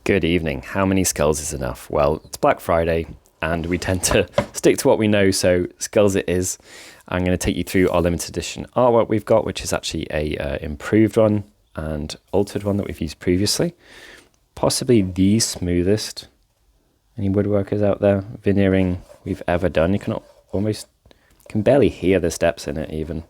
Good evening. How many skulls is enough? Well, it's Black Friday and we tend to stick to what we know, so skulls it is. I'm going to take you through our limited edition artwork we've got, which is actually a improved one and altered one that we've used previously. Possibly the smoothest, any woodworkers out there, veneering we've ever done. You can barely hear the steps in it even.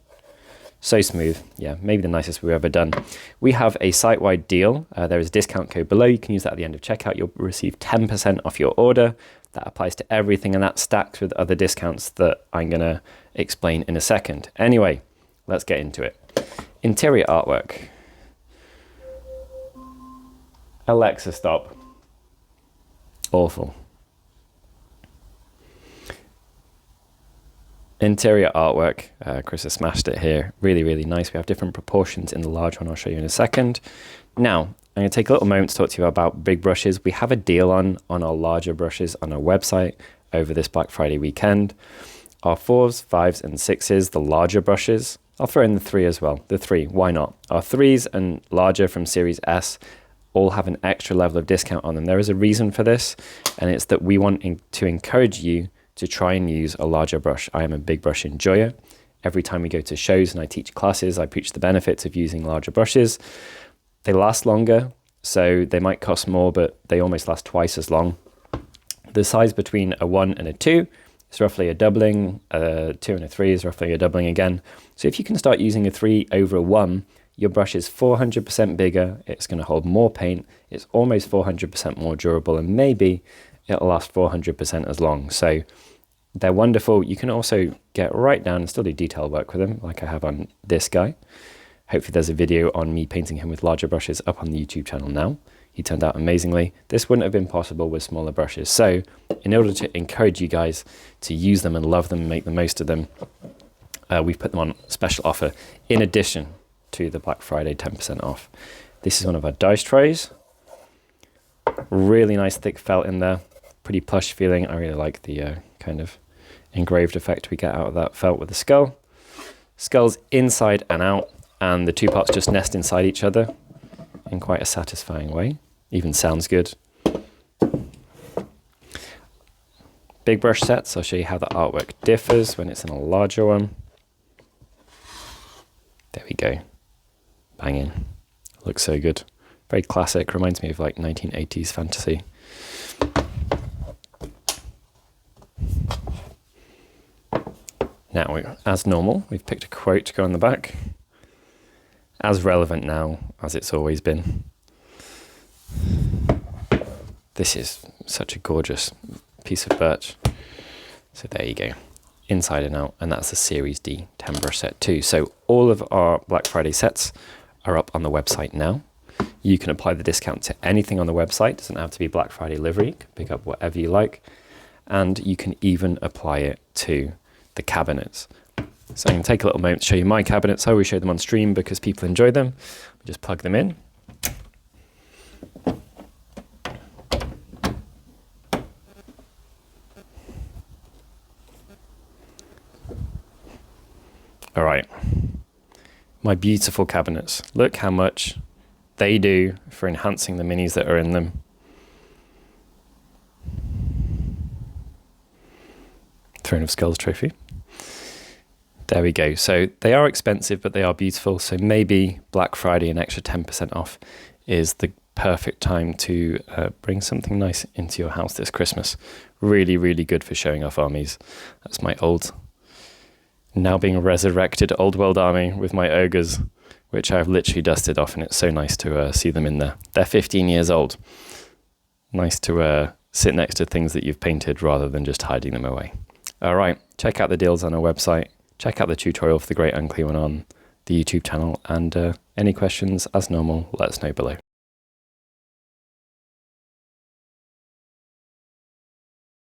So smooth. Yeah, maybe the nicest we've ever done. We have a site-wide deal. There is a discount code below. You can use that at the end of checkout. You'll receive 10% off your order. That applies to everything, and that stacks with other discounts that I'm going to explain in a second. Anyway, let's get into it. Interior artwork. Alexa, stop. Awful. Interior artwork, Chris has smashed it here. Really, really nice. We have different proportions in the large one I'll show you in a second. Now, I'm going to take a little moment to talk to you about big brushes. We have a deal on our larger brushes on our website over this Black Friday weekend. Our 4s, 5s, and 6s, the larger brushes. I'll throw in the 3 as well. The 3, why not? Our 3s and larger from Series S all have an extra level of discount on them. There is a reason for this, and it's that we want to encourage you to try and use a larger brush. I am a big brush enjoyer. Every time we go to shows and I teach classes, I preach the benefits of using larger brushes. They last longer, so they might cost more, but they almost last twice as long. The size between a 1 and a 2 is roughly a doubling. A 2 and a 3 is roughly a doubling again. So if you can start using a 3 over a 1, your brush is 400% bigger. It's going to hold more paint. It's almost 400% more durable, and maybe it'll last 400% as long. So they're wonderful. You can also get right down and still do detail work with them, like I have on this guy. Hopefully there's a video on me painting him with larger brushes up on the YouTube channel now. He turned out amazingly. This wouldn't have been possible with smaller brushes. So in order to encourage you guys to use them and love them and make the most of them, we've put them on special offer in addition to the Black Friday 10% off. This is one of our dice trays. Really nice thick felt in there. Pretty plush feeling. I really like the kind of engraved effect we get out of that felt with the skull. Skulls inside and out, and the two parts just nest inside each other in quite a satisfying way. Even sounds good. Big brush sets. I'll show you how the artwork differs when it's in a larger one. There we go. Banging. Looks so good. Very classic. Reminds me of like 1980s fantasy. Now, as normal, we've picked a quote to go on the back. As relevant now as it's always been. This is such a gorgeous piece of birch. So there you go. Inside and out. And that's the Series D 10 brush set too. So all of our Black Friday sets are up on the website now. You can apply the discount to anything on the website. It doesn't have to be Black Friday livery. You can pick up whatever you like. And you can even apply it to the cabinets. So I'm going to take a little moment to show you my cabinets. I always show them on stream because people enjoy them. We just plug them in. All right. My beautiful cabinets. Look how much they do for enhancing the minis that are in them. Throne of Skulls trophy. There we go. So they are expensive, but they are beautiful. So maybe Black Friday, an extra 10% off is the perfect time to bring something nice into your house this Christmas. Really, really good for showing off armies. That's my old, now being resurrected old world army with my ogres, which I've literally dusted off, and it's so nice to see them in there. They're 15 years old. Nice to sit next to things that you've painted rather than just hiding them away. All right, check out the deals on our website. Check out the tutorial for the Great Unclear one on the YouTube channel. And any questions, as normal, let us know below.